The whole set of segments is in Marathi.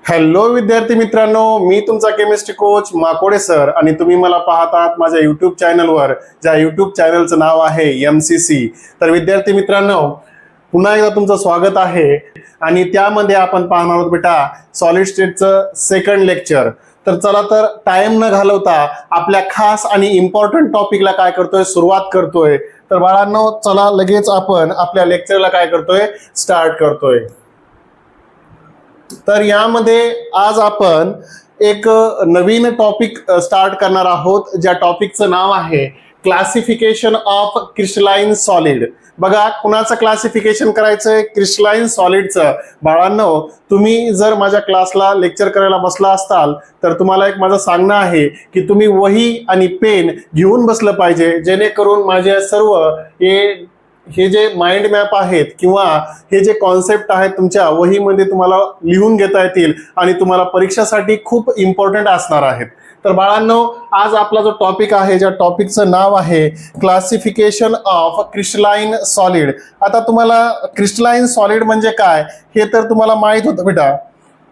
हॅलो विद्यार्थी मित्रांनो, मी तुमचा केमिस्ट्री कोच माकोडे सर आणि तुम्ही मला पाहतात माझ्या युट्यूब चॅनलवर, ज्या युट्यूब चॅनलचं नाव आहे MCC. तर विद्यार्थी मित्रांनो, पुन्हा एकदा तुमचं स्वागत आहे आणि त्यामध्ये आपण पाहणार आहोत बेटा सॉलिड स्टेटचं सेकंड लेक्चर. तर चला तर टाइम न घालवता आपल्या खास आणि इम्पॉर्टंट टॉपिकला काय करतोय, सुरुवात करतोय. तर बाळांनो, चला लगेच आपण आपल्या लेक्चरला काय करतोय, स्टार्ट करतोय. तर यामध्ये आज आपण एक नवीन टॉपिक स्टार्ट करणार आहोत, ज्या टॉपिकचं नाव आहे क्लासिफिकेशन ऑफ क्रिस्टलाइन सॉलिड. बघा, कुणाचं क्लासिफिकेशन करायचंय, क्रिस्टलाइन सॉलिडचं. बाळांनो, तुम्ही जर माझ्या क्लासला लेक्चर करायला बसला असताल तर तुम्हाला एक माझं सांगणं आहे की तुम्ही वही आणि पेन घेऊन बसलं पाहिजे, जेणेकरून माझे सर्व हे जे माइंड मॅप आहेत किंवा हे जे कॉन्सेप्ट आहेत तुमच्या वहीमध्ये तुम्हाला लिहून घेता येतील आणि तुम्हाला परीक्षेसाठी खूप इम्पॉर्टंट असणार आहेत. तर बाळांनो, आज आपला जो टॉपिक आहे, ज्या टॉपिकचं नाव आहे क्लासिफिकेशन ऑफ क्रिस्टलाइन सॉलिड. आता तुम्हाला क्रिस्टलाइन सॉलिड म्हणजे काय हे तर तुम्हाला माहित होतं बेटा,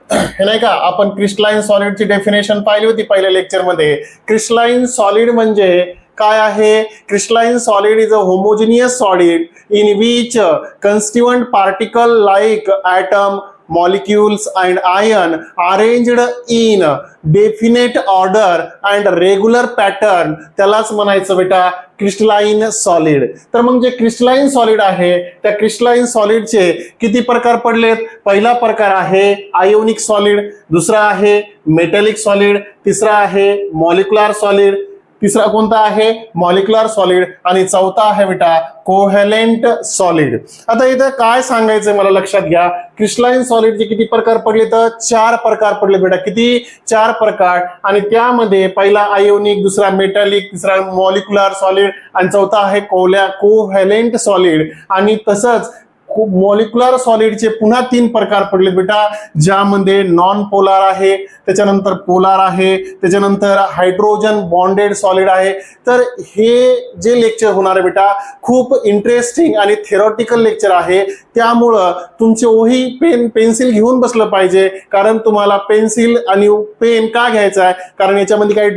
हे नाही का. आपण क्रिस्टलाइन सॉलिडची डेफिनेशन पाहिली होती पहिल्या लेक्चरमध्ये. क्रिस्टलाइन सॉलिड म्हणजे काय आहे? Crystalline solid is a homogeneous solid in which constituent particle like atom, molecules and ion arranged in definite order and regular pattern, त्यालाच म्हणायचं बेटा क्रिस्टलाइन सॉलिड. तर मग जे क्रिस्टलाइन सॉलिड आहे त्या क्रिस्टलाइन सॉलिडचे किती प्रकार पडलेत? पहिला प्रकार आहे आयोनिक सॉलिड, दुसरा आहे मेटॅलिक सॉलिड, तिसरा आहे मॉलिक्युलर सॉलिड, तिसरा कोणता आहे मॉलिक्युलर सॉलिड, आणि चौथा आहे बेटा कोव्हॅलेंट सॉलिड. आता इथं काय सांगायचंय मला लक्षात घ्या. क्रिस्टलाइन सॉलिडचे किती प्रकार पडले? तर 4 प्रकार पडले बेटा. किती? 4 प्रकार. आणि त्यामध्ये पहिला आयोनिक, दुसरा मेटॅलिक, तिसरा मॉलिक्युलर सॉलिड आणि चौथा आहे कोव्हॅलेंट सॉलिड. आणि तसंच मॉलिक्युलर सॉलिडचे पुन्हा 3 प्रकार पडले बेटा, ज्यामध्ये नॉन पोलार आहे, त्याच्यानंतर पोलार आहे, त्याच्यानंतर हायड्रोजन बॉन्डेड सॉलिड आहे. तर हे जे लेक्चर होणार आहे बेटा खूप इंटरेस्टिंग आणि थिअरॉटिकल लेक्चर आहे. त्यामुळं तुमची वही पेन्सिल घेऊन बसलं पाहिजे, कारण तुम्हाला पेन्सिल आणि पेन का घ्यायचा आहे? कारण याच्यामध्ये काही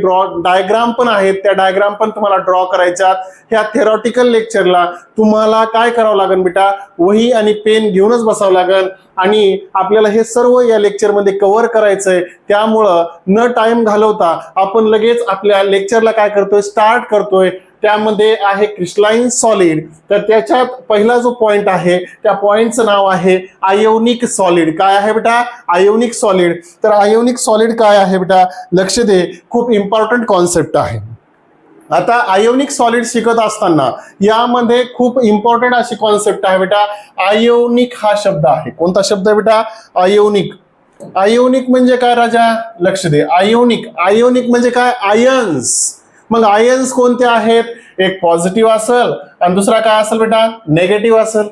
डायग्राम पण आहेत, त्या डायग्राम पण तुम्हाला ड्रॉ करायच्या. ह्या थिअरॉटिकल लेक्चरला तुम्हाला काय करावं लागेल बेटा? वही आणि पेन घेऊनच बसावं लागेल आणि आपल्याला हे सर्व या लेक्चरमध्ये कव्हर करायचंय. त्यामुळं न टाइम घालवता आपण लगेच आपल्या लेक्चरला काय करतोय, स्टार्ट करतोय. त्यामध्ये आहे क्रिस्टलाइन सॉलिड. तर त्याच्यात पहिला जो पॉइंट आहे त्या पॉइंटचं नाव आहे आयोनिक सॉलिड. काय आहे बेटा? Ionic solid. तर आयोनिक सॉलिड काय आहे बेटा? लक्ष दे, खूप इम्पॉर्टंट कॉन्सेप्ट आहे. आता आयोनिक सॉलिड शिकत असताना यामध्ये खूप इम्पॉर्टंट अशी कॉन्सेप्ट आहे बेटा. आयोनिक हा शब्द आहे. कोणता शब्द आहे बेटा? आयोनिक. आयोनिक म्हणजे काय राजा? लक्ष दे. आयोनिक म्हणजे काय? आयन्स. मग आयन्स कोणते आहेत? एक पॉझिटिव्ह असेल आणि दुसरा काय असेल बेटा? नेगेटिव्ह असेल.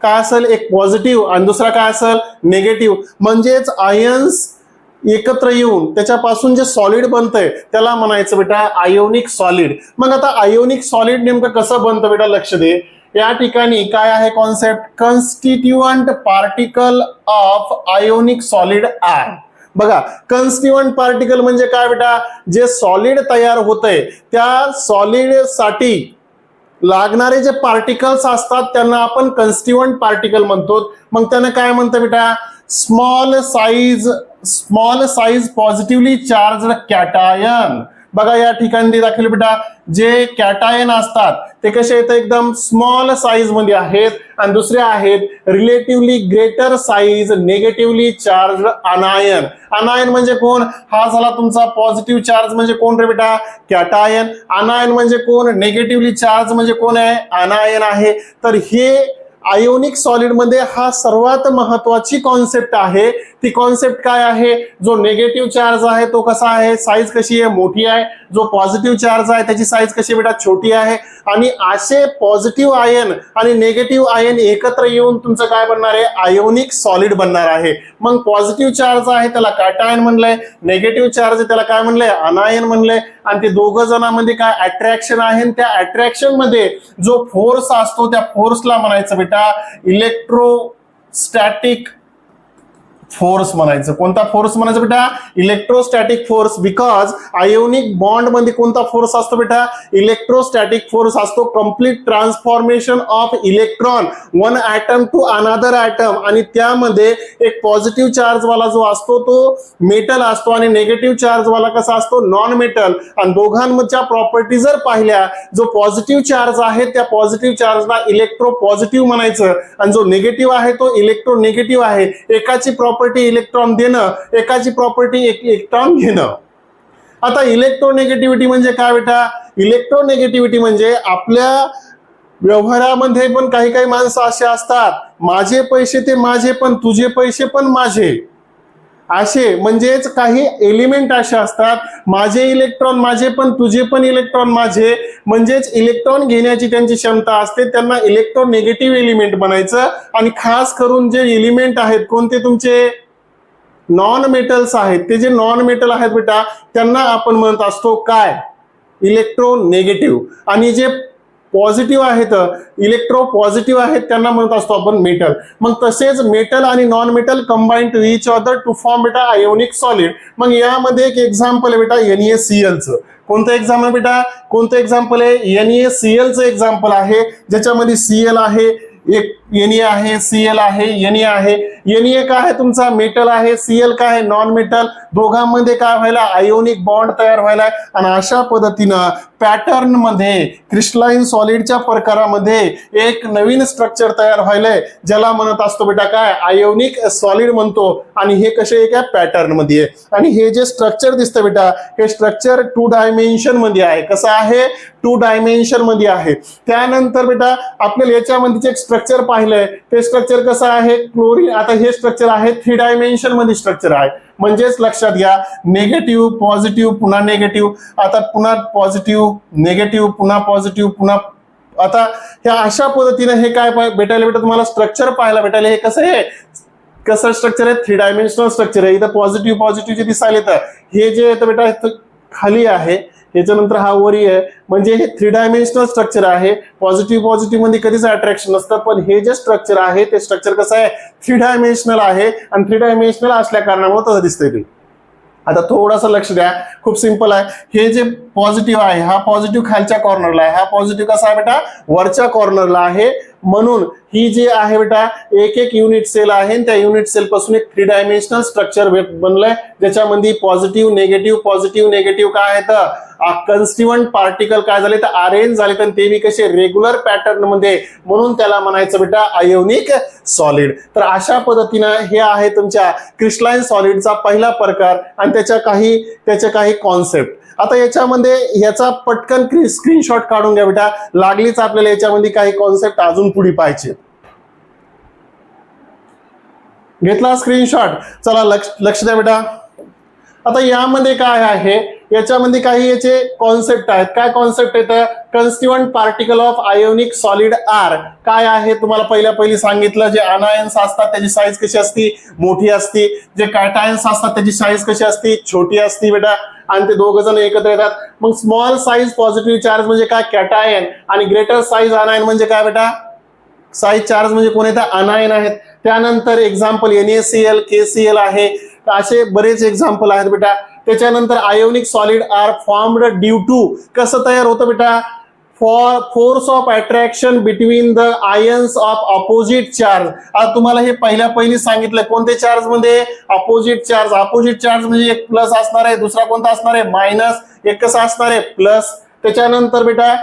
काय असेल? एक पॉझिटिव्ह आणि दुसरा काय असेल? नेगेटिव्ह. म्हणजेच आयन्स एकत्र येऊन त्याच्यापासून जे सॉलिड बनतंय त्याला म्हणायचं बेटा आयोनिक सॉलिड. मग आता आयोनिक सॉलिड नेमकं कसं बनतं बेटा? लक्ष दे. या ठिकाणी काय आहे concept? Constituent particle of ionic solid are. बघा, कन्स्टिट्यूएंट पार्टिकल म्हणजे काय बेटा? जे सॉलिड तयार होतंय त्या सॉलिड साठी लागणारे जे पार्टिकल्स असतात त्यांना आपण कन्स्टिट्यूएंट पार्टिकल म्हणतो. मग त्यांना काय म्हणतं बेटा? Small size positively charge cation. बघा, या ठिकाणी दाखवले बेटा जे कॅटायन असतात ते कसे आहेत? एकदम स्मॉल साइज मध्ये आहेत. आणि दुसरे आहेत relatively greater size negatively charge अनायन. अनायन म्हणजे कोण? हा झाला तुमचा पॉझिटिव्ह चार्ज म्हणजे कोण रे बेटा? कॅटायन. अनायन म्हणजे कोण? नेगेटिव्हली चार्ज म्हणजे कोण आहे? अनायन आहे. तर हे आयोनिक सॉलिड मध्ये हा सर्वात महत्वाची कॉन्सेप्ट आहे. ती कॉन्सेप्ट काय आहे? जो नेगेटिव्ह चार्ज आहे तो कसा आहे? साईज कशी आहे? मोठी आहे. जो पॉझिटिव्ह चार्ज आहे त्याची साईज कशी बेटा? छोटी आहे. आणि असे पॉझिटिव्ह आयन आणि निगेटिव्ह आयन एकत्र येऊन तुमचं काय बनणार आहे? आयोनिक सॉलिड बनणार आहे. मग पॉझिटिव्ह चार्ज आहे त्याला कॅटायन म्हणलंय, निगेटिव्ह चार्ज त्याला काय म्हणलंय? अनायन म्हणलंय. आणि ते दोघं जणांमध्ये काय अट्रॅक्शन आहे? त्या अट्रॅक्शन मध्ये जो फोर्स असतो त्या फोर्सला म्हणायचं बेटा इलेक्ट्रोस्टॅटिक फोर्स म्हणायचं. कोणता फोर्स म्हणायचं बेटा? Electrostatic force. Because ionic bond मध्ये कोणता फोर्स असतो बेटा? इलेक्ट्रोस्टॅटिक फोर्स असतो. Complete transformation of electron one atom to another atom. आणि त्यामध्ये एक पॉझिटिव्ह चार्ज वाला जो असतो तो मेटल असतो आणि निगेटिव्ह चार्ज वाला कसा असतो? Non metal. आणि दोघांमधच्या प्रॉपर्टी जर पाहिल्या, जो पॉझिटिव्ह चार्ज आहे त्या पॉझिटिव्ह चार्जला इलेक्ट्रो पॉझिटिव्ह म्हणायचं आणि जो निगेटिव्ह आहे तो इलेक्ट्रो निगेटिव्ह आहे. एकाची प्रॉपर्टी इलेक्ट्रॉन देणं, एकाची प्रॉपर्टी इलेक्ट्रॉन घेणं. आता इलेक्ट्रोनेगेटिव्हिटी म्हणजे काय बेटा? इलेक्ट्रोनेगेटिव्हिटी म्हणजे आपल्या व्यवहारामध्ये पण काही काही माणसं असे असतात, माझे पैसे ते माझे पण तुझे पैसे पण माझे, असे म्हणजेच काही एलिमेंट असे असतात, माझे इलेक्ट्रॉन माझे पण तुझे पण इलेक्ट्रॉन माझे, म्हणजेच इलेक्ट्रॉन घेण्याची त्यांची क्षमता असते, त्यांना इलेक्ट्रोनेगेटिव्ह एलिमेंट बनायचं. आणि खास करून जे एलिमेंट आहेत कोणते? तुमचे नॉन मेटल्स आहेत. ते जे नॉन मेटल आहेत बेटा त्यांना आपण म्हणत असतो काय? इलेक्ट्रोनेगेटिव्ह. आणि जे पॉझिटिव्ह आहेत, इलेक्ट्रो पॉझिटिव्ह आहेत, त्यांना म्हणत असतो आपण मेटल. मग तसेच मेटल आणि non metal combine to each other to form बेटा आयोनिक सॉलिड. मग यामध्ये एक एक्झाम्पल आहे बेटा NaCl चं. कोणतं एक्झाम्पल बेटा? कोणतं एक्झाम्पल आहे? NaCl चं एक्झाम्पल आहे, ज्याच्यामध्ये Cl आहे, एक Na आहे, Cl आहे, Na आहे. Na काय आहे? तुमचा मेटल आहे. Cl काय आहे? Non metal. दोघांमध्ये काय व्हायला? आयोनिक बॉन्ड तयार व्हायला. आणि अशा पद्धतीनं पॅटर्न मध्ये क्रिस्टलाइन सॉलिडच्या प्रकारामध्ये एक नवीन स्ट्रक्चर तयार व्हायलंय, ज्याला म्हणत असतो बेटा काय? आयोनिक सॉलिड म्हणतो. आणि हे कसे एका पॅटर्न मध्ये आहे. आणि हे जे स्ट्रक्चर दिसतं बेटा, हे स्ट्रक्चर 2 डायमेन्शन मध्ये आहे. कसं आहे? 2 डायमेन्शन मध्ये आहे. त्यानंतर बेटा आपल्याला याच्यामध्ये एक स्ट्रक्चर पाहिलंय, ते स्ट्रक्चर कसं आहे? क्लोरीन. आता हे स्ट्रक्चर आहे 3 डायमेन्शन मध्ये स्ट्रक्चर आहे. म्हणजेच लक्षात घ्या, निगेटिव्ह पॉझिटिव्ह पुन्हा निगेटिव्ह, आता पुन्हा पॉझिटिव्ह निगेटिव्ह पुन्हा पॉझिटिव्ह पुन्हा. आता ह्या अशा पद्धतीने हे काय भेटायला बेटा? तुम्हाला स्ट्रक्चर पाहायला भेटायला. हे कसं आहे? कसं स्ट्रक्चर आहे? 3 डायमेन्शनल स्ट्रक्चर आहे. इथं पॉझिटिव्ह पॉझिटिव्ह जे दिसायला येतं, हे जे येतं बेटा खाली आहे, याच्यानंतर हा वरी आहे. म्हणजे हे 3 डायमेन्शनल स्ट्रक्चर आहे. पॉझिटिव्ह पॉझिटिव्ह मध्ये कधीच अट्रॅक्शन नसतं, पण हे जे स्ट्रक्चर आहे ते स्ट्रक्चर कसं आहे? 3 डायमेन्शनल आहे. आणि 3 डायमेन्शनल असल्या कारणामुळे तसं दिसतंय ते. आता थोडंसं लक्ष द्या, खूप सिंपल आहे. हे जे पॉझिटिव्ह आहे, हा पॉझिटिव्ह खालच्या कॉर्नरला आहे, हा पॉझिटिव्ह कसा आहे बेटा? वरच्या कॉर्नरला आहे. म्हणून ही जी आहे बेटा एक एक युनिट सेल आहे, त्या युनिट सेल पासून एक 3 डायमेन्शनल स्ट्रक्चर बनलंय, ज्याच्यामध्ये पॉझिटिव्ह निगेटिव्ह काय आहेत? कन्स्टिट्यूएंट पार्टिकल काय झाले? तर अरेंज झाले, तर ते बी कसे? रेग्युलर पॅटर्न मध्ये. म्हणून त्याला म्हणायचं बेटा आयोनिक सॉलिड. तर अशा पद्धतीनं हे आहे तुमच्या क्रिस्टलाइन सॉलिडचा पहिला प्रकार आणि त्याच्या काही कॉन्सेप्ट. आता याच्यामध्ये ह्याचा पटकन स्क्रीनशॉट काढून घ्या बेटा, लागलीच आपल्याला याच्यामध्ये काही कॉन्सेप्ट अजून पुढे पाहिजे. घेतला स्क्रीनशॉट? चला लक्ष द्या बेटा. आता यामध्ये काय आहे? याच्यामध्ये काही याचे कॉन्सेप्ट आहेत. काय कॉन्सेप्ट येतं? Constituent particle of ionic solid are काय आहे? तुम्हाला पहिली सांगितलं, जे अनायन्स असतात त्याची साईज कशी असती? मोठी असती. जे कॅटायन्स असतात त्याची साईज कशी असती? छोटी असती बेटा. आणि ते दोघ जण एकत्र येतात. मग स्मॉल साईज पॉझिटिव्ह चार्ज म्हणजे काय? कॅटायन. आणि ग्रेटर साईज अनायन म्हणजे काय बेटा? साईज चार्ज म्हणजे कोण येतात? अनायन आहेत. त्यानंतर एक्झाम्पल NaCl, KCl आहे. असे बरेच एक्झाम्पल आहेत बेटा. त्याच्यानंतर ionic solid are formed due to कसं तयार होतं बेटा? For force of attraction between the ions of opposite charge. आता तुम्हाला हे पहिली सांगितलं, कोणते चार्ज मध्ये? Opposite charge. अपोजिट चार्ज म्हणजे एक प्लस असणार आहे, दुसरा कोणता असणार आहे? मायनस. एक कसा असणार आहे? प्लस. त्याच्यानंतर बेटा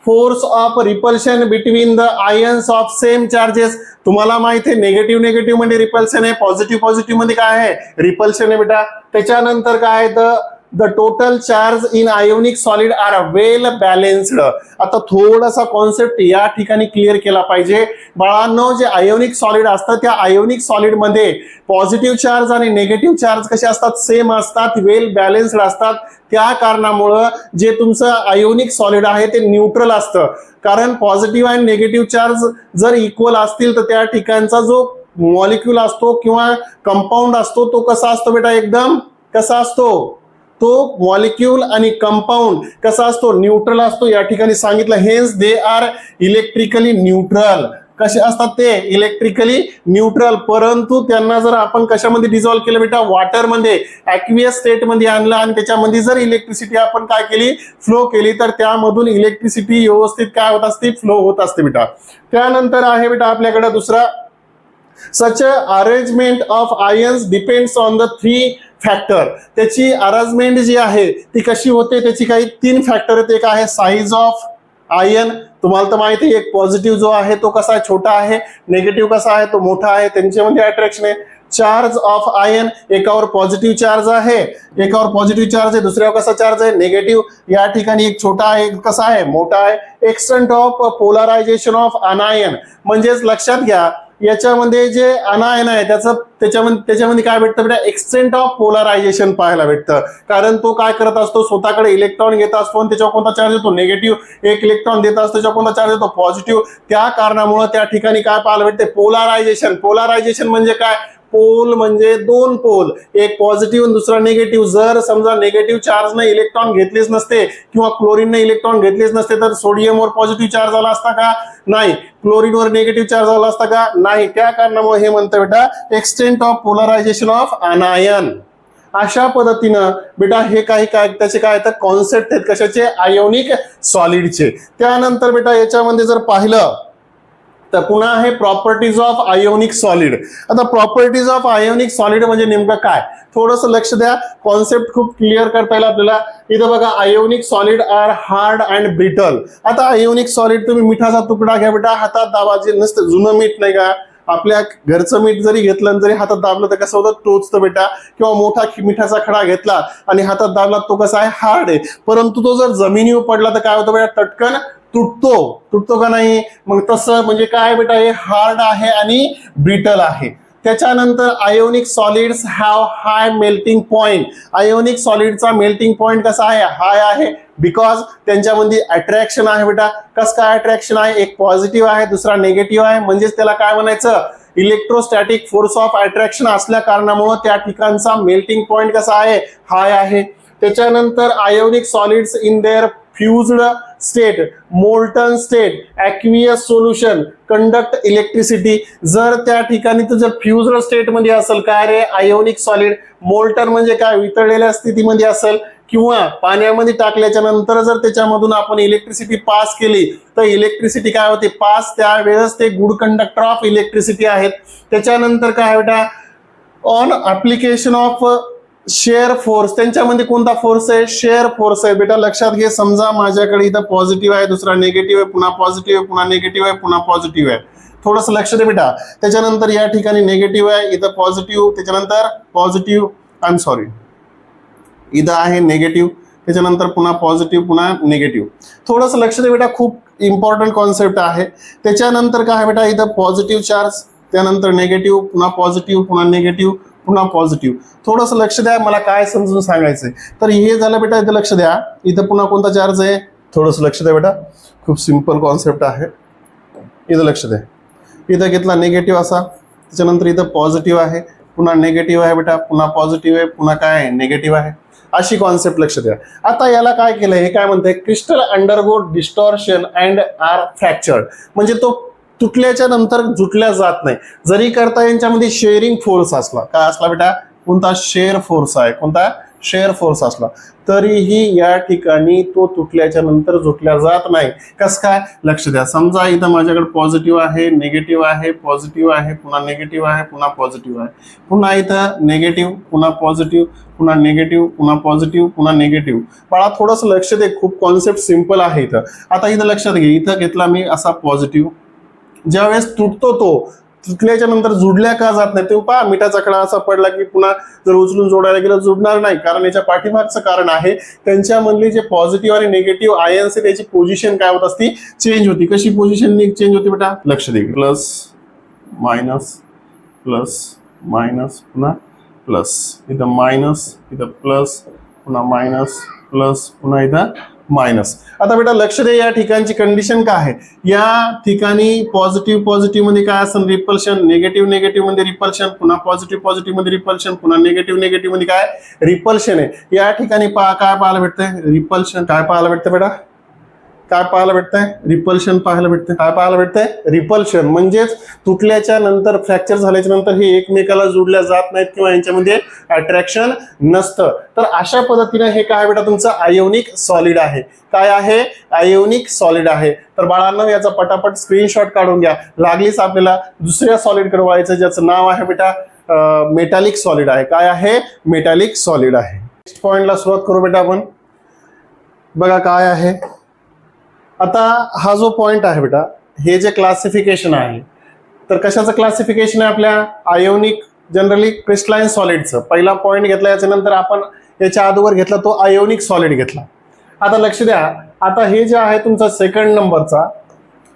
force of repulsion between the ions of same charges. तुम्हाला माहिती आहे निगेटिव्ह मध्ये रिपल्शन आहे, पॉझिटिव्ह मध्ये काय आहे? रिपल्शन आहे बेटा. त्याच्यानंतर काय आहे? The total charge in ionic solid are well balanced. आता थोडासा कॉन्सेप्ट या ठिकाणी क्लिअर केला पाहिजे बाळांनो. जे आयोनिक सॉलिड असतात त्या आयोनिक सॉलिड मध्ये पॉझिटिव्ह चार्ज आणि निगेटिव्ह चार्ज कसे असतात? सेम असतात, वेल बॅलेन्स्ड असतात. त्या कारणामुळं जे तुमचं आयोनिक सॉलिड आहे ते न्यूट्रल असतं. कारण पॉझिटिव्ह आणि निगेटिव्ह चार्ज जर इक्वल असतील तर त्या ठिकाणचा जो मॉलिक्यूल असतो किंवा कंपाऊंड असतो तो कसा असतो बेटा? एकदम कसा असतो? तो मॉलिक्यूल आणि कंपाऊंड कसा असतो? न्यूट्रल असतो. या ठिकाणी सांगितलं, hence they are electrically neutral. कसे असतात ते इलेक्ट्रिकली न्यूट्रल, परंतु त्यांना जर आपण कशामध्ये डिझॉल्व्ह केलं बेटा, वॉटरमध्ये ॲक्वियस स्टेटमध्ये आणलं आणि त्याच्यामध्ये जर इलेक्ट्रिसिटी आपण काय केली, फ्लो केली, तर त्यामधून इलेक्ट्रिसिटी व्यवस्थित काय होत असते, फ्लो होत असते बेटा. त्यानंतर आहे बेटा आपल्याकडे दुसरा, such a arrangement of ions depends on the three factor. त्याची अरेंजमेंट जी आहे ती कशी होते, त्याची काही 3 फॅक्टर आहेत. एक आहे साईज ऑफ आयन, तुम्हाला तर माहिती आहे, एक पॉझिटिव्ह जो आहे तो कसा आहे, छोटा आहे, निगेटिव्ह कसा आहे, तो मोठा आहे, त्यांच्यामध्ये अट्रॅक्शन आहे. चार्ज ऑफ आयन, एकावर पॉझिटिव्ह चार्ज आहे, एकावर पॉझिटिव्ह चार्ज आहे, दुसऱ्यावर कसा चार्ज आहे, निगेटिव्ह. या ठिकाणी एक छोटा आहे, कसा आहे, मोठा आहे. Extent of polarisation of anion, म्हणजेच लक्षात घ्या याच्यामध्ये जे अनायन आहे त्याच्यामध्ये काय भेटतं बेटा, एक्सटेंट ऑफ पोलरायझेशन पाहायला भेटतं. कारण तो काय करत असतो, स्वतःकडे इलेक्ट्रॉन घेत असतो आणि त्याच्यावर कोणता चार्ज येतो, निगेटिव्ह. एक इलेक्ट्रॉन देत असतो, त्याच्यावर कोणता चार्ज येतो, पॉझिटिव्ह. त्या कारणामुळे त्या ठिकाणी काय पाहायला भेटते, पोलरायझेशन. पोलरायझेशन म्हणजे काय, पोल म्हणजे 2 पोल, एक पॉझिटिव्ह आणि दुसरा निगेटिव्ह. जर समजा निगेटिव्ह चार्जने इलेक्ट्रॉन घेतलेच नसते किंवा क्लोरीनने इलेक्ट्रॉन घेतलेच नसते, तर सोडियमवर पॉझिटिव्ह चार्ज आला असता का, नाही. क्लोरीनवर निगेटिव्ह चार्ज आला असता का, नाही. त्या कारणामुळे हे म्हणतं बेटा extent of polarisation of anion. अशा पद्धतीनं बेटा हे काही काय त्याचे काय तर कॉन्सेप्ट आहेत, कशाचे, आयोनिक सॉलिडचे. त्यानंतर बेटा याच्यामध्ये जर पाहिलं तर पुन्हा आहे प्रॉपर्टीज ऑफ आयोनिक सॉलिड. आता प्रॉपर्टीज ऑफ आयोनिक सॉलिड म्हणजे नेमकं काय, थोडंसं लक्ष द्या, कॉन्सेप्ट खूप क्लिअर करता येईल आपल्याला. इथं बघा, ionic solid are hard and brittle. आता आयोनिक सॉलिड, तुम्ही मिठाचा तुकडा घ्या बेटा, हातात दाबा, जे नसतं जुनं मीठ नाही का, आपल्या घरचं मीठ जरी घेतलं जरी हातात दाबलं तर कसं होतं, टोचतं बेटा. किंवा मोठा मिठाचा खडा घेतला आणि हातात दाबला, तो कसा आहे, हार्ड आहे. परंतु तो जर जमिनीवर पडला तर काय होतं बेटा, तटकन तुटतो का नाही. मग तसं म्हणजे काय बेटा, हे हार्ड आहे आणि ब्रिटल आहे. त्याच्यानंतर ionic solids have high melting point. Ionic सॉलिडचा मेल्टिंग पॉइंट कसा आहे, हाय आहे, बिकॉज त्यांच्यामध्ये अट्रॅक्शन आहे बेटा. कसं काय अट्रॅक्शन आहे, एक पॉझिटिव्ह आहे, दुसरा निगेटिव्ह आहे, म्हणजेच त्याला काय म्हणायचं, इलेक्ट्रोस्टॅटिक फोर्स ऑफ अट्रॅक्शन असल्या कारणामुळे त्या ठिकाणचा मेल्टिंग पॉइंट कसा आहे, हाय आहे. त्याच्यानंतर ionic solids in their fused state, molten state, aqueous solution conduct electricity. जर त्या ठिकाणी तर जर फ्युज्ड स्टेट मध्ये असेल काय रे, आयोनिक सॉलिड. मोल्टन म्हणजे काय, वितळलेल्या स्थितीमध्ये असेल, किंवा पाण्यामध्ये टाकल्याच्या नंतर जर त्याच्यामधून आपण इलेक्ट्रिसिटी पास केली तर इलेक्ट्रिसिटी काय होते, पास. त्यावेळेस ते गुड कंडक्टर ऑफ इलेक्ट्रिसिटी आहेत. त्याच्यानंतर काय बेटा, on application of share force, त्यांच्यामध्ये कोणता फोर्स आहे, शेअर फोर्स आहे बेटा. लक्षात घे, समजा माझ्याकडे इथं पॉझिटिव्ह आहे, दुसरा निगेटिव्ह आहे, पुन्हा पॉझिटिव्ह आहे, पुन्हा निगेटिव्ह आहे, पुन्हा पॉझिटिव्ह आहे. थोडंसं लक्ष दे बेटा. त्याच्यानंतर या ठिकाणी निगेटिव्ह आहे, इथं पॉझिटिव्ह, त्याच्यानंतर पॉझिटिव्ह, इथं आहे निगेटिव्ह, त्याच्यानंतर पुन्हा पॉझिटिव्ह, पुन्हा निगेटिव्ह. थोडंसं लक्ष दे बेटा, खूप इम्पॉर्टंट कॉन्सेप्ट आहे. त्याच्यानंतर काय बेटा, इथं पॉझिटिव्ह चार्ज, त्यानंतर निगेटिव्ह, पुन्हा पॉझिटिव्ह, पुन्हा निगेटिव्ह, पुन्हा पॉझिटिव्ह. थोडंसं लक्ष द्या, मला काय समजून सांगायचंय. तर हे झालं बेटा, इथं लक्ष द्या, इथं पुन्हा कोणता चार्ज आहे, थोडंसं लक्ष द्या बेटा, खूप सिंपल कॉन्सेप्ट आहे. इथं लक्ष द्या, इथं घेतला निगेटिव्ह असा, त्याच्यानंतर इथं पॉझिटिव्ह आहे, पुन्हा निगेटिव्ह आहे बेटा, पुन्हा पॉझिटिव्ह आहे, पुन्हा काय आहे, निगेटिव्ह आहे. अशी कॉन्सेप्ट लक्ष द्या. आता याला काय केलं, हे काय म्हणतंय, crystal undergo distortion and are fractured. म्हणजे तो तुटल्याच्या नंतर जुटल्या जात नाही. जरी करता यांच्यामध्ये शेअरिंग फोर्स असला, काय असला बेटा, कोणता शेअर फोर्स आहे, कोणता शेअर फोर्स असला, तरीही या ठिकाणी तो तुटल्याच्या नंतर जुटल्या जात नाही. कसं काय, लक्ष द्या. समजा इथं माझ्याकडे पॉझिटिव्ह आहे, निगेटिव्ह आहे, पॉझिटिव्ह आहे, पुन्हा निगेटिव्ह आहे, पुन्हा पॉझिटिव्ह आहे, पुन्हा इथं निगेटिव्ह, पुन्हा पॉझिटिव्ह, पुन्हा निगेटिव्ह, पुन्हा पॉझिटिव्ह, पुन्हा निगेटिव्ह. बाळा थोडंसं लक्ष दे, खूप कॉन्सेप्ट सिंपल आहे इथं. आता इथं लक्षात घे, इथं घेतला मी असा पॉझिटिव्ह, ज्यावेळेस तुटतो तो, तुटल्याच्या नंतर जुडल्या का जात नाही, तेव्हा पहा मिठाचा खडा असा पडला की पुन्हा जर उचलून जोडायला गेलं जुडणार नाही. कारण याच्या पाठीमागचं कारण आहे, त्यांच्यामधली जे पॉझिटिव्ह आणि निगेटिव्ह आयन्स आहे त्याची पोझिशन काय होत असती, चेंज होती. कशी पोझिशन चेंज होती बेटा, लक्ष दे. प्लस मायनस, प्लस मायनस, पुन्हा प्लस, इथं मायनस, इथं प्लस, पुन्हा मायनस, प्लस, पुन्हा इथं मायनस. आता बेटा लक्ष दे, या ठिकाणची कंडिशन काय आहे, या ठिकाणी पॉझिटिव्ह मध्ये काय असेल, रिपल्शन, निगेटिव्ह मध्ये रिपल्शन, पुन्हा पॉझिटिव्ह मध्ये रिपल्शन, पुन्हा निगेटिव्ह मध्ये काय रिपल्शन आहे. या ठिकाणी काय पाहायला भेटतंय, रिपल्शन. काय पाहायला भेटतं बेटा, काय पाहायला भेटतंय? रिपल्शन पाहायला भेटतंय. काय पाहायला भेटतंय? रिपल्शन. म्हणजेच तुटल्याच्या नंतर, फ्रॅक्चर झाल्याच्या नंतर हे एकमेकाला जोडल्या जात नाहीत किंवा यांच्यामध्ये अट्रॅक्शन नसतं. तर अशा पद्धतीने हे काय बेटा तुमचं आयोनिक सॉलिड आहे. काय आहे? आयोनिक सॉलिड आहे. तर बाळांनो याचा पटापट स्क्रीनशॉट काढून घ्या. लागलीच आपल्याला दुसऱ्या सॉलिडकडे वळायचं, ज्याचं नाव आहे बेटा मेटॅलिक सॉलिड आहे. काय आहे? मेटॅलिक सॉलिड आहे. नेक्स्ट पॉइंटला सुरुवात करू बेटा आपण. बघा काय आहे आता हा जो पॉइंट आहे बेटा, हे जे क्लासिफिकेशन आहे, तर कशाचं क्लासिफिकेशन आहे? आपल्या आयोनिक जनरली क्रिस्टलाइन सॉलिडचं. पहिला पॉइंट घेतला, याच्यानंतर आपण याच्या अगोदर घेतला तो आयोनिक सॉलिड घेतला. आता लक्ष द्या, आता हे जे आहे तुमचा सेकंड नंबरचा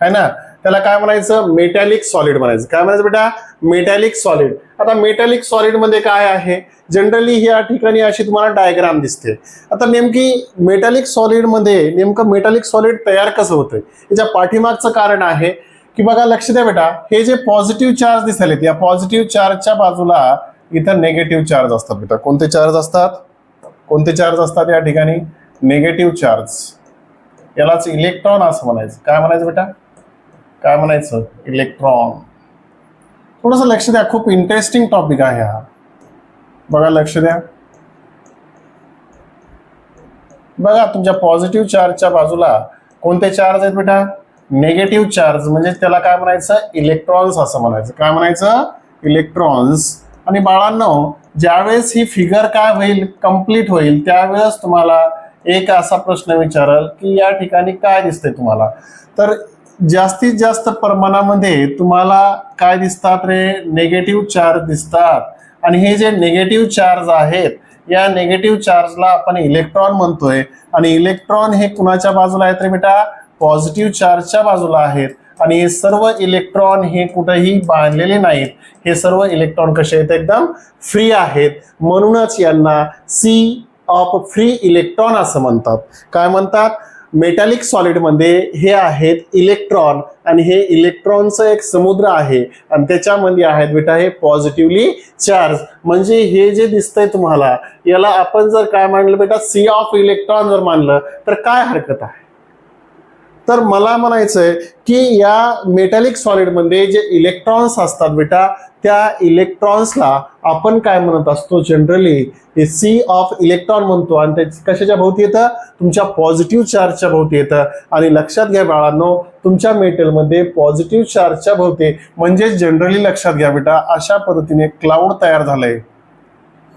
आहे ना, त्याला काय म्हणायचं? मेटॅलिक सॉलिड म्हणायचं. काय म्हणायचं बेटा? Metallic solid. आता मेटॅलिक सॉलिड मध्ये काय आहे? जनरली या ठिकाणी अशी तुम्हाला डायग्राम दिसते. आता नेमकी मेटॅलिक सॉलिड मध्ये नेमकं मेटॅलिक सॉलिड तयार कसं होतंय, याच्या पाठीमागचं कारण आहे की बघा, लक्ष द्या बेटा, हे जे पॉझिटिव्ह चार्ज दिसायलेत, या पॉझिटिव्ह चार्जच्या बाजूला इथं नेगेटिव्ह चार्ज असतात बेटा. कोणते चार्ज असतात? कोणते चार्ज असतात या ठिकाणी? Negative charge. यालाच इलेक्ट्रॉन असं म्हणायचं. काय म्हणायचं बेटा? काय म्हणायचं? इलेक्ट्रॉन. थोडंसं लक्ष द्या, खूप इंटरेस्टिंग टॉपिक आहे हा. बघा लक्ष द्या, बघा तुमच्या पॉझिटिव्ह चार्जच्या बाजूला कोणते चार्ज आहेत बेटा? Negative charge. म्हणजे त्याला काय म्हणायचं? इलेक्ट्रॉन्स असं म्हणायचं. काय म्हणायचं? इलेक्ट्रॉन्स. आणि बाळांनो, ज्यावेळेस ही फिगर काय होईल, कंप्लीट होईल, त्यावेळेस तुम्हाला एक असा प्रश्न विचारल की या ठिकाणी काय दिसतंय तुम्हाला? तर जास्तीत जास्त प्रमाणामध्ये तुम्हाला काय दिसतात रे? निगेटिव्ह चार्ज दिसतात. आणि हे जे निगेटिव्ह चार्ज आहेत, या निगेटिव्ह चार्जला आपण इलेक्ट्रॉन म्हणतोय. आणि इलेक्ट्रॉन हे कुणाच्या बाजूला आहेत रे बेटा? पॉझिटिव्ह चार्जच्या बाजूला आहेत. आणि हे सर्व इलेक्ट्रॉन हे कुठेही बांधलेले नाहीत. हे सर्व इलेक्ट्रॉन कसे आहेत? एकदम फ्री आहेत. म्हणूनच यांना सी ऑफ फ्री इलेक्ट्रॉन असं म्हणतात. काय म्हणतात? मेटॅलिक सॉलिडमध्ये हे आहेत इलेक्ट्रॉन, आणि हे इलेक्ट्रॉनचं एक समुद्र आहे, आणि त्याच्यामध्ये आहेत बेटा हे पॉझिटिव्हली चार्ज. म्हणजे हे जे दिसतंय तुम्हाला, याला आपण जर काय मानलं बेटा? सी ऑफ इलेक्ट्रॉन जर मानलं तर काय हरकत आहे? तर मला म्हणायचंय की या मेटॅलिक सॉलिडमध्ये जे इलेक्ट्रॉन्स असतात बेटा, त्या इलेक्ट्रॉन्सला आपण काय म्हणत असतो? जनरली हे सी ऑफ इलेक्ट्रॉन म्हणतो. आणि ते कशाच्या भोवती येतं? तुमच्या पॉझिटिव्ह चार्जच्या भोवती येतं. आणि लक्षात घ्या बाळांनो, तुमच्या मेटलमध्ये पॉझिटिव्ह चार्जच्या भोवती, म्हणजे जनरली लक्षात घ्या बेटा, अशा पद्धतीने क्लाउड तयार झालंय.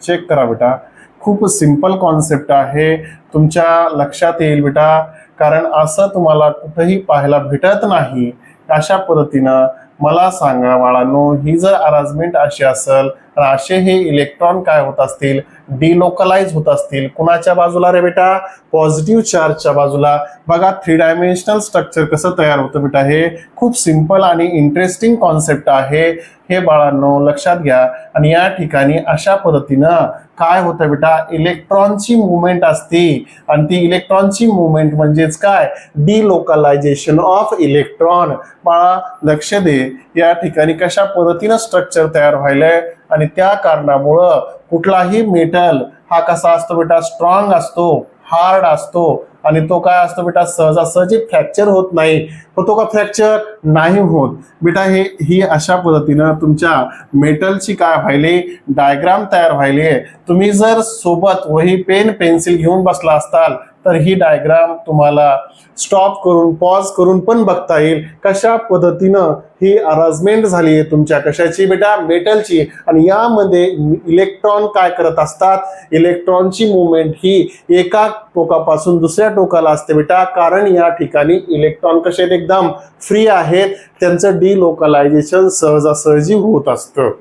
चेक करा बेटा, खूप सिंपल कॉन्सेप्ट आहे, तुमच्या लक्षात येईल बेटा, कारण असं तुम्हाला कुठेही पाहायला भेटत नाही. अशा पद्धतीनं मला सांगा बाळांनो, ही जर अरेंजमेंट अशी असेल तर असे हे इलेक्ट्रॉन काय होत असतील? डिलोकलाइज होत असतील. कुणाच्या बाजूला रे बेटा? पॉझिटिव्ह चार्जच्या बाजूला. बघा 3 डायमेन्शनल स्ट्रक्चर कसं तयार होतं बेटा, हे खूप सिंपल आणि इंटरेस्टिंग कॉन्सेप्ट आहे. हे बाळांनो लक्षात घ्या. आणि या ठिकाणी अशा पद्धतीनं काय होतं बेटा? इलेक्ट्रॉनची मुवमेंट असते. आणि ती इलेक्ट्रॉनची मुवमेंट म्हणजेच काय? डिलोकलायझेशन ऑफ इलेक्ट्रॉन. बाळा लक्ष दे, या ठिकाणी कशा पद्धतीनं स्ट्रक्चर तयार व्हायलंय. आणि त्या कारणामुळं कुठलाही मेटल हा कसा असतो बेटा? स्ट्रॉंग असतो, हार्ड असतो. आणि तो काय असतो बेटा? सहजासहजी फ्रॅक्चर होत नाही. होतो का फ्रॅक्चर? नाही होत बेटा. ही अशा पद्धतीनं तुमच्या मेटलची काय व्हायली? डायग्राम तयार व्हायली आहे. तुम्ही जर सोबत वही, पेन, पेन्सिल घेऊन बसला असताल तर ही डायग्राम तुम्हाला स्टॉप करून, पॉज करून पण बघता येईल. कशा पद्धतीनं ही अरेंजमेंट झाली आहे तुमच्या कशाची बेटा? मेटलची. आणि यामध्ये इलेक्ट्रॉन काय करत असतात? इलेक्ट्रॉनची मुवमेंट ही एका टोकापासून दुसऱ्या टोकाला असते बेटा, कारण या ठिकाणी इलेक्ट्रॉन कसे आहेत? एकदम फ्री आहेत. त्यांचं डिलोकलायझेशन सहजासहजी होत असतं.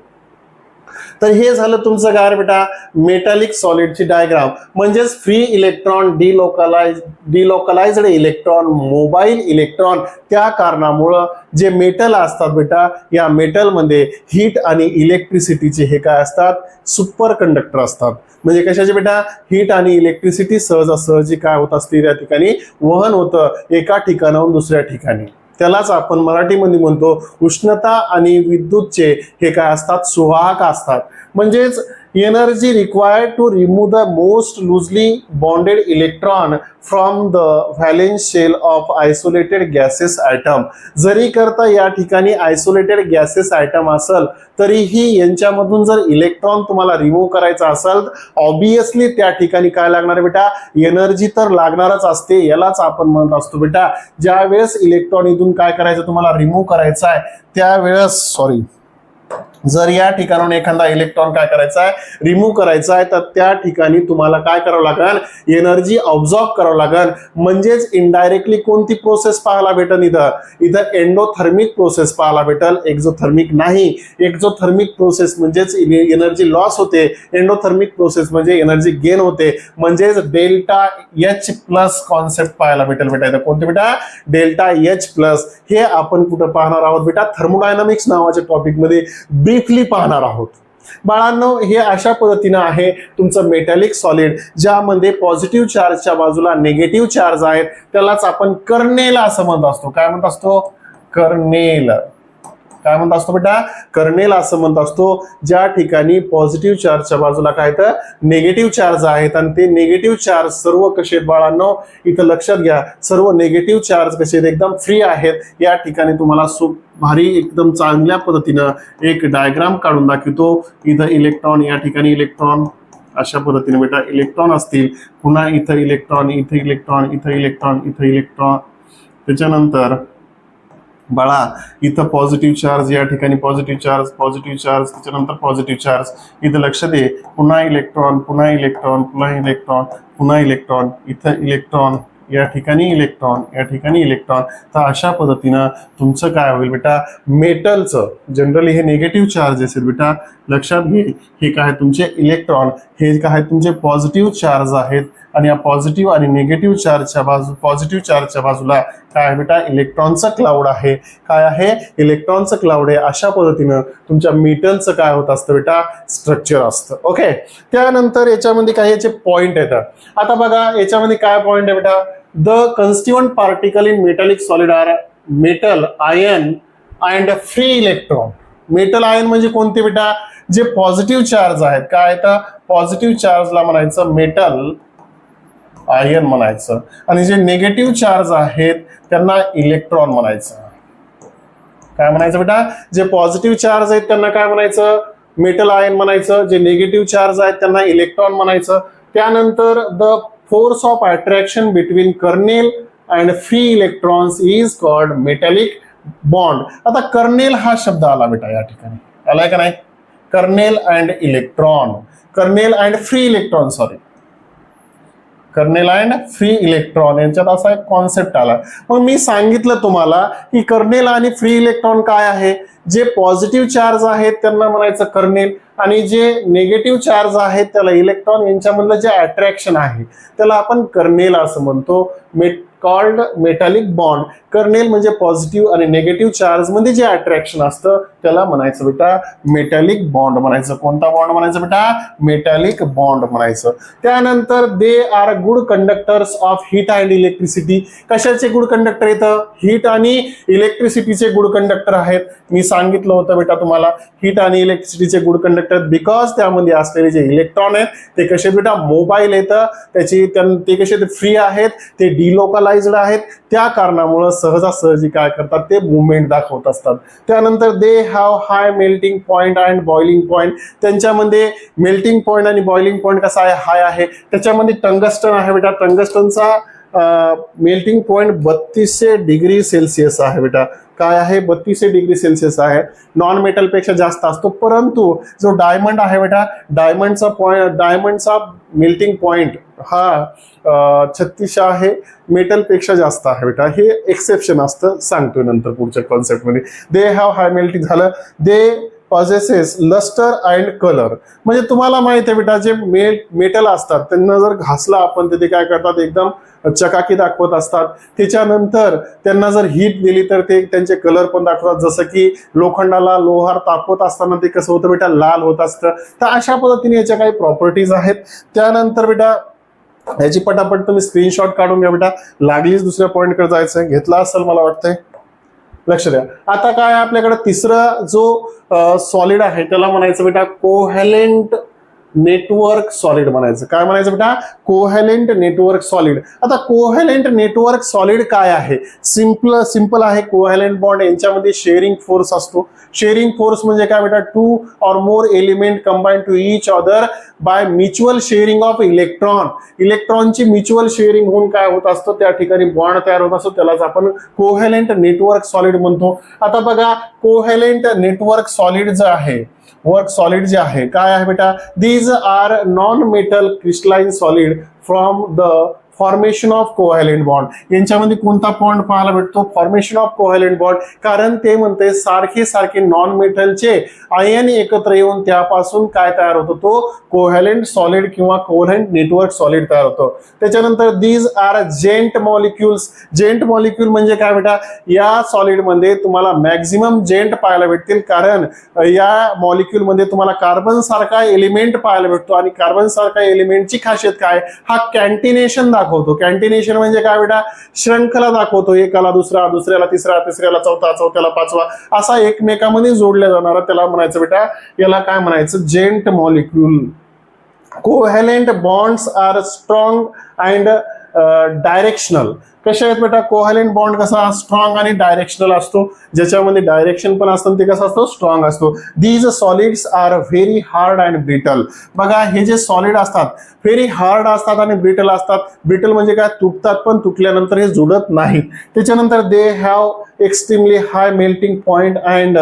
तर हे झालं तुमचं काय बेटा? मेटॅलिक सॉलिडची डायग्राम. म्हणजेच free electron, delocalized electron, mobile electron. त्या कारणामुळं जे मेटल असतात बेटा, या मेटलमध्ये हीट आणि इलेक्ट्रिसिटीचे हे काय असतात? सुपर कंडक्टर असतात. म्हणजे कशाचे बेटा? हीट आणि इलेक्ट्रिसिटी सहजासहजी काय होत असते? त्या ठिकाणी वहन होतं एका ठिकाणाहून दुसऱ्या ठिकाणी. त्यालाच आपण मराठीमध्ये म्हणतो उष्णता आणि विद्युतचे हे काय असतात? सुवाहक असतात. म्हणजेच energy required to remove the most loosely bonded electron from the valence shell of isolated gases atom. जरी करता या ठिकाणी आयसोलेटेड गॅसेस ॲटम असेल तरीही यांच्यामधून जर इलेक्ट्रॉन तुम्हाला रिमूव्ह करायचा असेल ऑब्विसली त्या ठिकाणी काय लागणार आहे बेटा, एनर्जी तर लागणारच असते. यालाच आपण म्हणत असतो बेटा, ज्या वेळेस इलेक्ट्रॉन इथून काय करायचं तुम्हाला रिमूव्ह करायचा आहे त्यावेळेस जर या ठिकाणून एखादा इलेक्ट्रॉन काय करायचा आहे, रिमूव्ह करायचा आहे, तर त्या ठिकाणी तुम्हाला काय करावं लागेल, एनर्जी ऑब्झॉर्ब करावं लागेल. म्हणजेच इनडायरेक्टली कोणती प्रोसेस पाहायला भेटेल, इथं एंडोथर्मिक प्रोसेस पाहायला भेटेल, एक्झोथर्मिक नाही. एक्झोथर्मिक प्रोसेस म्हणजेच एनर्जी लॉस होते, एंडोथर्मिक प्रोसेस म्हणजे एनर्जी गेन होते. म्हणजेच डेल्टा एच प्लस कॉन्सेप्ट पाहायला भेटेल बेटा. इथं कोणते बेटा, डेल्टा एच प्लस. हे आपण कुठं पाहणार आहोत बेटा, थर्मोडायनामिक्स नावाच्या टॉपिक मध्ये ब्रीफली पाहणार आहोत. बाळांनो, हे अशा पद्धतीनं आहे तुमचं मेटॅलिक सॉलिड, ज्यामध्ये पॉझिटिव्ह चार्जच्या बाजूला निगेटिव्ह चार्ज आहेत. त्यालाच आपण कर्नेल असं म्हणत असतो. काय म्हणत असतो, कर्नेल. काय म्हणत असतो बेटा, कर्नेल असं म्हणत असतो. ज्या ठिकाणी पॉझिटिव्ह चार्जच्या बाजूला काय तर निगेटिव्ह चार्ज आहेत आणि ते निगेटिव्ह चार्ज सर्व कसे आहेत बाळांनो, इथं लक्षात घ्या, सर्व निगेटिव्ह चार्ज कसे आहेत, एकदम फ्री आहेत. या ठिकाणी तुम्हाला भारी एकदम चांगल्या पद्धतीनं एक डायग्राम काढून दाखवतो. इथं इलेक्ट्रॉन, या ठिकाणी इलेक्ट्रॉन, अशा पद्धतीने बेटा इलेक्ट्रॉन असतील. पुन्हा इथं इलेक्ट्रॉन, इथं इलेक्ट्रॉन, इथं इलेक्ट्रॉन, इथं इलेक्ट्रॉन. त्याच्यानंतर बाळा इथं पॉझिटिव्ह चार्ज, या ठिकाणी पॉझिटिव्ह चार्ज, पॉझिटिव्ह चार्ज, त्याच्यानंतर पॉझिटिव्ह चार्ज. इथं लक्ष दे, पुन्हा इलेक्ट्रॉन, पुन्हा इलेक्ट्रॉन, पुन्हा इलेक्ट्रॉन, पुन्हा इलेक्ट्रॉन, इथं इलेक्ट्रॉन, या ठिकाणी इलेक्ट्रॉन, या ठिकाणी इलेक्ट्रॉन. तर अशा पद्धतीनं तुमचं काय होईल बेटा, मेटलचं जनरली हे निगेटिव्ह चार्जेस आहेत बेटा, लक्षात घे. हे काय तुमचे इलेक्ट्रॉन, हे काय तुमचे पॉझिटिव्ह चार्ज आहेत आणि या पॉझिटिव्ह आणि निगेटिव्ह चार्जच्या पॉझिटिव्ह चार्जच्या बाजूला काय आहे बेटा, इलेक्ट्रॉनचं क्लाउड आहे. काय आहे, इलेक्ट्रॉनचं क्लाउड आहे. अशा पद्धतीनं तुमच्या मेटलचं काय होत असतं बेटा, स्ट्रक्चर असतं. ओके, त्यानंतर याच्यामध्ये काही याचे पॉइंट येतात. आता बघा याच्यामध्ये काय पॉइंट आहे बेटा, the constituent particle in metallic solid are metal, ion and free electron. Metal ion म्हणजे कोणते बेटा, जे पॉझिटिव्ह चार्ज आहेत. काय तर पॉझिटिव्ह चार्जला म्हणायचं मेटल आयन म्हणायचं आणि जे निगेटिव्ह चार्ज आहेत त्यांना इलेक्ट्रॉन म्हणायचं. काय म्हणायचं बेटा, जे पॉझिटिव्ह चार्ज आहेत त्यांना काय म्हणायचं, मेटल आयन म्हणायचं. जे निगेटिव्ह चार्ज आहेत त्यांना इलेक्ट्रॉन म्हणायचं. त्यानंतर the force of attraction between kernel and free electrons is called metallic bond. आता कर्नेल हा शब्द आला बेटा या ठिकाणी, आलाय का नाही, kernel and electron, kernel and free electron, sorry, kernel and free electron यांच्यात असा एक कॉन्सेप्ट आला. मग मी सांगितलं तुम्हाला की कर्नेल आणि फ्री इलेक्ट्रॉन काय आहे, जे पॉझिटिव्ह चार्ज आहेत त्यांना म्हणायचं कर्नेल आणि जे निगेटिव्ह चार्ज आहेत त्याला इलेक्ट्रॉन, यांच्यामधलं जे अट्रॅक्शन आहे त्याला आपण कर्नेल असं म्हणतो. Called metallic bond. कर्नेल म्हणजे पॉझिटिव्ह आणि निगेटिव्ह चार्ज मध्ये जे अट्रॅक्शन असतं त्याला म्हणायचं बेटा मेटॅलिक बॉन्ड म्हणायचं. कोणता बॉन्ड म्हणायचं बेटा, मेटॅलिक बॉन्ड म्हणायचं. त्यानंतर they are good conductors of heat and electricity. कशाचे गुड कंडक्टर येतं, हीट आणि इलेक्ट्रिसिटीचे गुड कंडक्टर आहेत. मी सांगितलं होतं बेटा तुम्हाला हीट आणि इलेक्ट्रिसिटीचे गुड कंडक्टर, बिकॉज त्यामध्ये असलेले जे इलेक्ट्रॉन आहेत ते कसे बेटा मोबाईल येतं, ते कसे फ्री आहेत, ते डिलोकलाइज्ड आहेत, त्या कारणामुळे सहजासहजी काय करतात ते मुवमेंट दाखवत असतात. त्यानंतर they have high melting point and boiling point. त्यांच्यामध्ये मेल्टिंग पॉइंट आणि बॉइलिंग पॉइंट कसा आहे, हाय आहे. त्याच्यामध्ये टंगस्टन आहे बेटा, टंगस्टनचा मेल्टिंग पॉइंट 3200 डिग्री सेल्सिअस आहे बेटा. काय आहे, 3200 डिग्री सेल्सिअस आहे. नॉन मेटल पेक्षा जास्त असतो, परंतु जो डायमंड आहे बेटा, डायमंडचा मेल्टिंग पॉइंट हा 3600 आहे, मेटल पेक्षा जास्त आहे बेटा. हे एक्सेप्शन असतं, सांगतोय नंतर पुढच्या कॉन्सेप्ट मध्ये. दे हॅव हाय मेल्टिंग झालं. दे पॉझेसेस लस्टर अँड कलर. म्हणजे तुम्हाला माहित आहे बेटा, जे मेटल असतात त्यांना जर घासला आपण तर ते काय करतात, एकदम चकाकी दाखवत असतात. त्याच्यानंतर त्यांना जर हीट दिली तर ते त्यांचे कलर पण दाखवतात. जसं की लोखंडाला लोहार तापवत असताना ते कसं होतं बेटा, लाल होत असतं. तर अशा पद्धतीने याच्या काही प्रॉपर्टीज आहेत. त्यानंतर बेटा याची पटापट तुम्ही स्क्रीनशॉट काढून घ्या बेटा. लागलीच दुसऱ्या पॉईंटकडे जायचं, घेतला असेल मला वाटतंय, लक्ष द्या. आता काय आपल्याकडे तिसरा जो सॉलिड आहे त्याला म्हणायचं बेटा कोव्हॅलेंट नेटवर्क सॉलिड म्हणायचं. काय म्हणायचं बेटा? Covalent network solid. आता कोव्हॅलेंट नेटवर्क सॉलिड काय आहे? सिंपल आहे. कोव्हॅलेंट बॉन्ड यांच्यामध्ये शेअरिंग फोर्स असतो. शेअरिंग फोर्स म्हणजे काय बेटा? Two or more element combine to each other by mutual sharing of electron. इलेक्ट्रॉनची म्युच्युअल शेअरिंग होऊन काय होत असतं? त्या ठिकाणी बॉन्ड तयार होत असतो. त्यालाच आपण कोव्हॅलेंट नेटवर्क सॉलिड म्हणतो. आता बघा, कोव्हॅलेंट नेटवर्क सॉलिड जे आहे, वर्क सॉलिड जे आहे, काय आहे बेटा? These are non metal crystalline solid from the formation of covalent bond. यांच्यामध्ये कोणता बॉन्ड पाहायला भेटतो? Formation of covalent bond. कारण ते म्हणते सारखे सारखे नॉन मेटलचे आयन एकत्र येऊन त्यापासून काय तयार होतो? तो कोव्हॅलेंट सॉलिड किंवा कोव्हॅलेंट नेटवर्क सॉलिड तयार होतो. त्याच्यानंतर these are giant molecules. Giant molecule म्हणजे काय बेटा? या सॉलिड मध्ये तुम्हाला मॅक्झिमम जेंट पाहायला भेटतील, कारण या मॉलिक्युल मध्ये तुम्हाला कार्बन सारखा एलिमेंट पाहायला भेटतो. आणि कार्बन सारखा एलिमेंटची खासियत काय? हा कॅन्टिनेशन दाखवतो. कॅन्टिनेशन म्हणजे काय बेटा? श्रृंखला दाखवतो. एकाला दुसरा, दुसऱ्याला तिसरा, तिसऱ्याला चौथा, चौथ्याला पाचवा, असा एकमेकांमध्ये जोडल्या जाणारा त्याला म्हणायचं बेटा, याला काय म्हणायचं? Giant molecule. Covalent bonds are strong and directional. कसे आहेत बेटा? कोव्हॅलेंट बॉन्ड कसा? स्ट्रॉंग आणि डायरेक्शनल असतो. ज्याच्यामध्ये डायरेक्शन पण असतं ते कसं असतो? स्ट्रॉंग असतो. These solids are very hard and brittle. बघा, हे जे सॉलिड असतात व्हेरी हार्ड असतात आणि ब्रिटल असतात. ब्रिटल म्हणजे काय? तुटतात, पण तुटल्यानंतर हे जुडत नाही. त्याच्यानंतर they have extremely high melting point and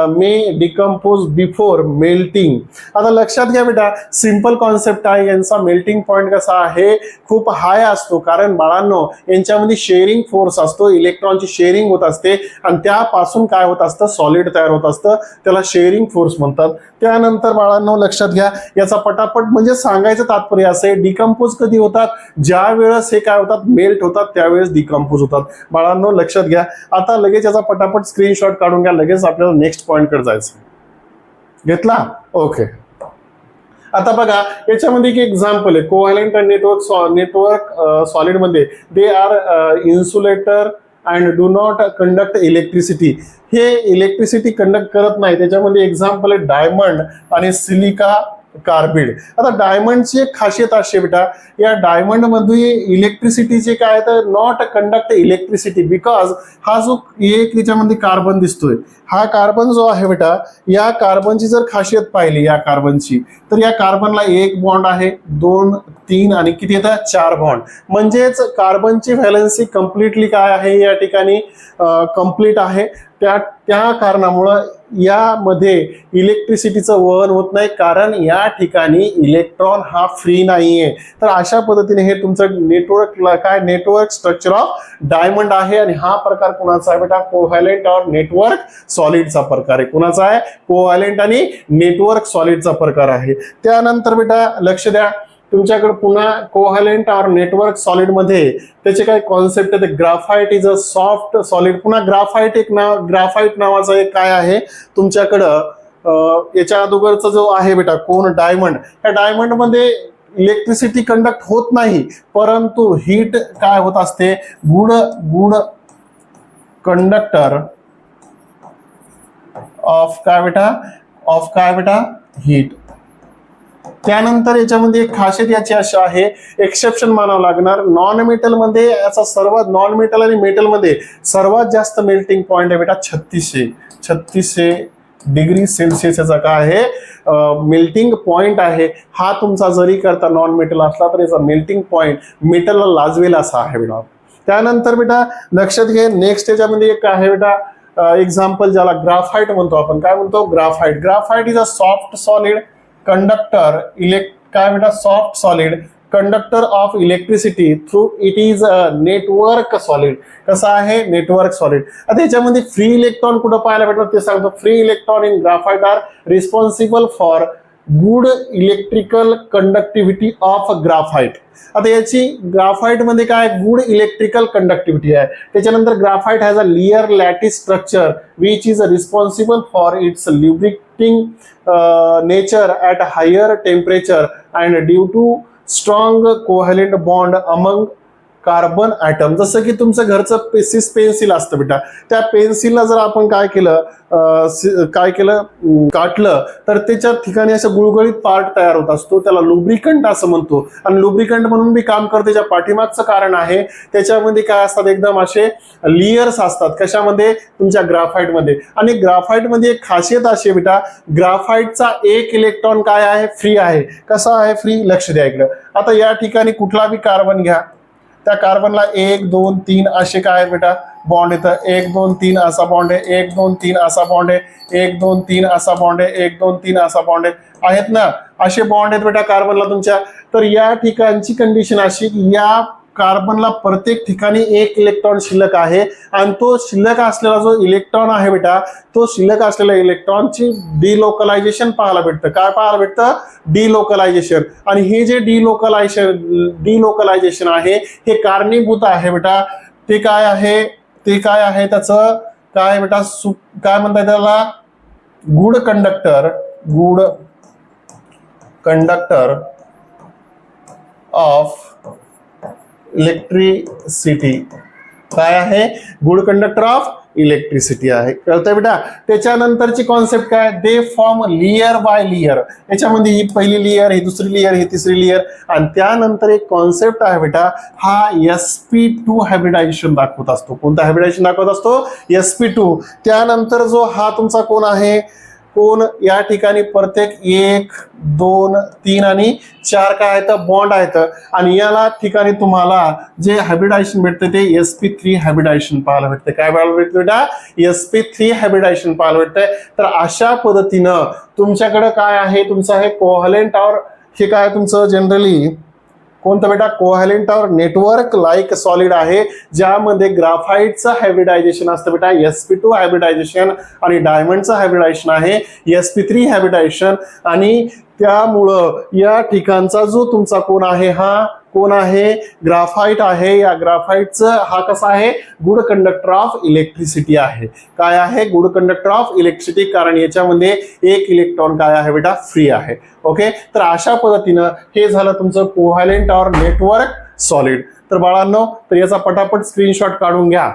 may decompose before melting. आता लक्षात घ्या बेटा, सिंपल कॉन्सेप्ट आहे. यांचा मेल्टिंग पॉइंट कसा आहे? खूप हाय असतो. कारण बाळांनो, यांच्यामध्ये शेअरिंग फोर्स असतो. इलेक्ट्रॉनची शेअरिंग होत असते आणि त्यापासून काय होत असतं? सॉलिड तयार होत असतं. त्याला शेअरिंग फोर्स म्हणतात. त्यानंतर बाळांनो लक्षात घ्या, याचा पटापट म्हणजे सांगायचं तात्पर्य असं आहे, डिकम्पोज कधी होतात? ज्या वेळेस हे काय होतात? मेल्ट होतात, त्यावेळेस डिकम्पोज होतात. बाळांनो लक्षात घ्या. आता लगेच याचा पटापट स्क्रीनशॉट काढून घ्या. लगेच आपल्याला नेक्स्ट पॉइंट कडे जायचं. घेतला? ओके. आता बघा, याच्यामध्ये एक एक्झाम्पल आहे. कोव्हॅलेंट नेटवर्क सॉलिड मध्ये they are insulator and do not conduct electricity. हे इलेक्ट्रिसिटी कंडक्ट करत नाही. त्याच्यामध्ये एक्झाम्पल आहे डायमंड आणि सिलिका कार्बिड. आता डायमंडची एक खासियत अशी बेटा, या डायमंड मध्ये इलेक्ट्रिसिटीचे काय तर नॉट कंडक्ट इलेक्ट्रिसिटी, बिकॉज हा जो एक याच्यामध्ये कार्बन दिसतोय, हा कार्बन जो आहे बेटा, या कार्बनची जर खासियत पाहिली या कार्बनची, तर या कार्बनला एक बॉन्ड आहे, 2, 3 आणि किती येतात? 4 बॉन्ड. म्हणजेच कार्बनची व्हॅलेन्सी कम्प्लिटली काय आहे? या ठिकाणी कम्प्लीट आहे. त्या कारणामुळं यामध्ये इलेक्ट्रिसिटीचं वहन होत नाही, कारण या ठिकाणी इलेक्ट्रॉन हा फ्री नाहीये. तर अशा पद्धतीने हे तुमचं नेटवर्क स्ट्रक्चर ऑफ डायमंड आहे. आणि हा प्रकार कोणाचा आहे बेटा? कोव्हॅलेंट और नेटवर्क सॉलिडचा प्रकार आहे. कोणाचा आहे? कोव्हॅलेंट आणि नेटवर्क सॉलिडचा प्रकार आहे. त्यानंतर बेटा लक्ष द्या, तुमच्याकडे पुन्हा कोव्हॅलेंट और नेटवर्क सॉलिड मध्ये त्याचे काय कॉन्सेप्ट आहे? Graphite is a soft solid. पुन्हा ग्राफाइट नावाचं एक काय आहे तुमच्याकडं? याच्या अगोदरचा जो आहे बेटा कोण? डायमंड. या डायमंड मध्ये इलेक्ट्रिसिटी कंडक्ट होत नाही, परंतु हीट काय होत असते? गुड कंडक्टर ऑफ काय बेटा? हीट. त्यानंतर याच्यामध्ये एक खासियत याची अशी आहे, एक्सेप्शन मानावं लागणार. नॉन मेटल मध्ये याचा सर्वात, नॉन मेटल आणि मेटल मध्ये सर्वात जास्त मेल्टिंग पॉइंट आहे बेटा 3600 डिग्री सेल्सिअस याचा काय आहे? मेल्टिंग पॉइंट आहे. हा तुमचा जरी करता नॉन मेटल असला तर याचा मेल्टिंग पॉइंट मेटलला लाजवेल असा आहे बेटा. त्यानंतर बेटा लक्षात घे, नेक्स्ट याच्यामध्ये एक आहे बेटा एक्झाम्पल, ज्याला ग्राफाइट म्हणतो आपण. काय म्हणतो? Graphite. Graphite is a soft solid conductor काय बेटा? Soft solid conductor of electricity through it is a network solid. कसं आहे? Network solid. आता याच्यामध्ये फ्री इलेक्ट्रॉन कुठं पाहायला भेटतात ते सांगतो. Free electron in graphite are responsible for good electrical conductivity of graphite. आता याची ग्राफाइट मध्ये काय? गुड इलेक्ट्रिकल कंडक्टिव्हिटी आहे. त्याच्यानंतर graphite has a layer lattice structure which is responsible for its lubricating nature at higher temperature and due to strong covalent bond among carbon atom. जसं की तुमचं घरचं सिस पेन्सिल असतं बेटा, त्या पेन्सिलला जर आपण काय केलं काटलं तर त्याच्या ठिकाणी असं गुळगुळीत पार्ट तयार होत असतो, त्याला लुब्रिकंट असं म्हणतो. आणि लुब्रिकंट म्हणून बी काम करते, त्याच्या पाठीमागचं कारण आहे त्याच्यामध्ये काय असतात, एकदम असे लेयर्स असतात. कशामध्ये? तुमच्या ग्राफाईटमध्ये. आणि ग्राफाईटमध्ये एक खासियत अशी आहे बेटा, ग्राफाईटचा एक इलेक्ट्रॉन काय आहे? फ्री आहे. कसा आहे फ्री? लक्ष द्या इकडं. आता या ठिकाणी कुठला बी कार्बन घ्या, त्या कार्बनला 1 2 3 असे काय आहे बेटा बॉन्ड येतं. 1 2 3 असा बॉन्ड आहे, 1 2 3 असा बॉन्ड आहे, 1 2 3 असा बॉन्ड आहे, 1 2 3 असा बॉन्ड आहे. आहेत ना असे बॉन्ड आहेत बेटा कार्बनला तुमच्या. तर या ठिकाणची कंडिशन अशी की या कार्बनला प्रत्येक ठिकाणी एक इलेक्ट्रॉन शिल्लक आहे. आणि तो शिल्लक असलेला जो इलेक्ट्रॉन आहे बेटा, तो शिल्लक असलेल्या इलेक्ट्रॉनची डिलोकलायझेशन पाहायला भेटतं. काय पाहायला भेटतं? डिलोकलायझेशन. आणि हे जे डिलोकलायझेशन आहे हे कारणीभूत आहे बेटा. ते काय आहे? ते काय आहे त्याचं काय बेटा? काय म्हणतात त्याला? Good conductor of electricity. काय आहे? गुड कंडक्टर ऑफ इलेक्ट्रिसिटी आहे. कळतंय बेटा? त्याच्यानंतरची कॉन्सेप्ट काय? They form layer by layer. याच्यामध्ये ही पहिली लेयर, ही दुसरी लेयर, ही तिसरी लेयर. आणि त्यानंतर एक कॉन्सेप्ट आहे बेटा, हा sp2 हायब्रिडायझेशन दाखवत असतो. कोणता हायब्रिडायझेशन दाखवत असतो? sp2. त्यानंतर जो हा तुमचा कोण आहे? कोण या ठिकाणी प्रत्येक 1 2 3 आणि 4 काय आहेत? बॉन्ड आहेत. आणि याला ठिकाणी तुम्हाला जे हायब्रिडायझेशन भेटतं ते sp3 हायब्रिडायझेशन पाहायला भेटतं. काय पाहायला भेटतं बेटा? sp3 हायब्रिडायझेशन पाहायला भेटतंय. तर अशा पद्धतीनं तुमच्याकडे काय आहे? तुमचं आहे कोव्हॅलेंट और हे काय तुमचं जनरली कोणतं बेटा? कोव्हॅलेंट और नेटवर्क लाईक सॉलिड आहे, ज्यामध्ये ग्राफाईटचं हायब्रिडायझेशन असतं बेटा sp2 हायब्रिडायझेशन, आणि डायमंडचं हायब्रिडायझेशन आहे sp3 हायब्रिडायझेशन. आणि त्यामुळं या ठिकाणचा जो तुमचा कोण आहे, हा कोण आहे? ग्राफाईट आहे. या ग्राफाईटचं हा कसा आहे? गुड कंडक्टर ऑफ इलेक्ट्रिसिटी आहे. काय आहे? गुड कंडक्टर ऑफ इलेक्ट्रिसिटी, कारण याच्यामध्ये एक इलेक्ट्रॉन काय आहे बेटा? फ्री आहे. ओके. तर अशा पद्धतीनं हे झालं तुमचं कोव्हॅलेंट और नेटवर्क सॉलिड. तर बाळांनो, तर याचा पटापट स्क्रीनशॉट काढून घ्या.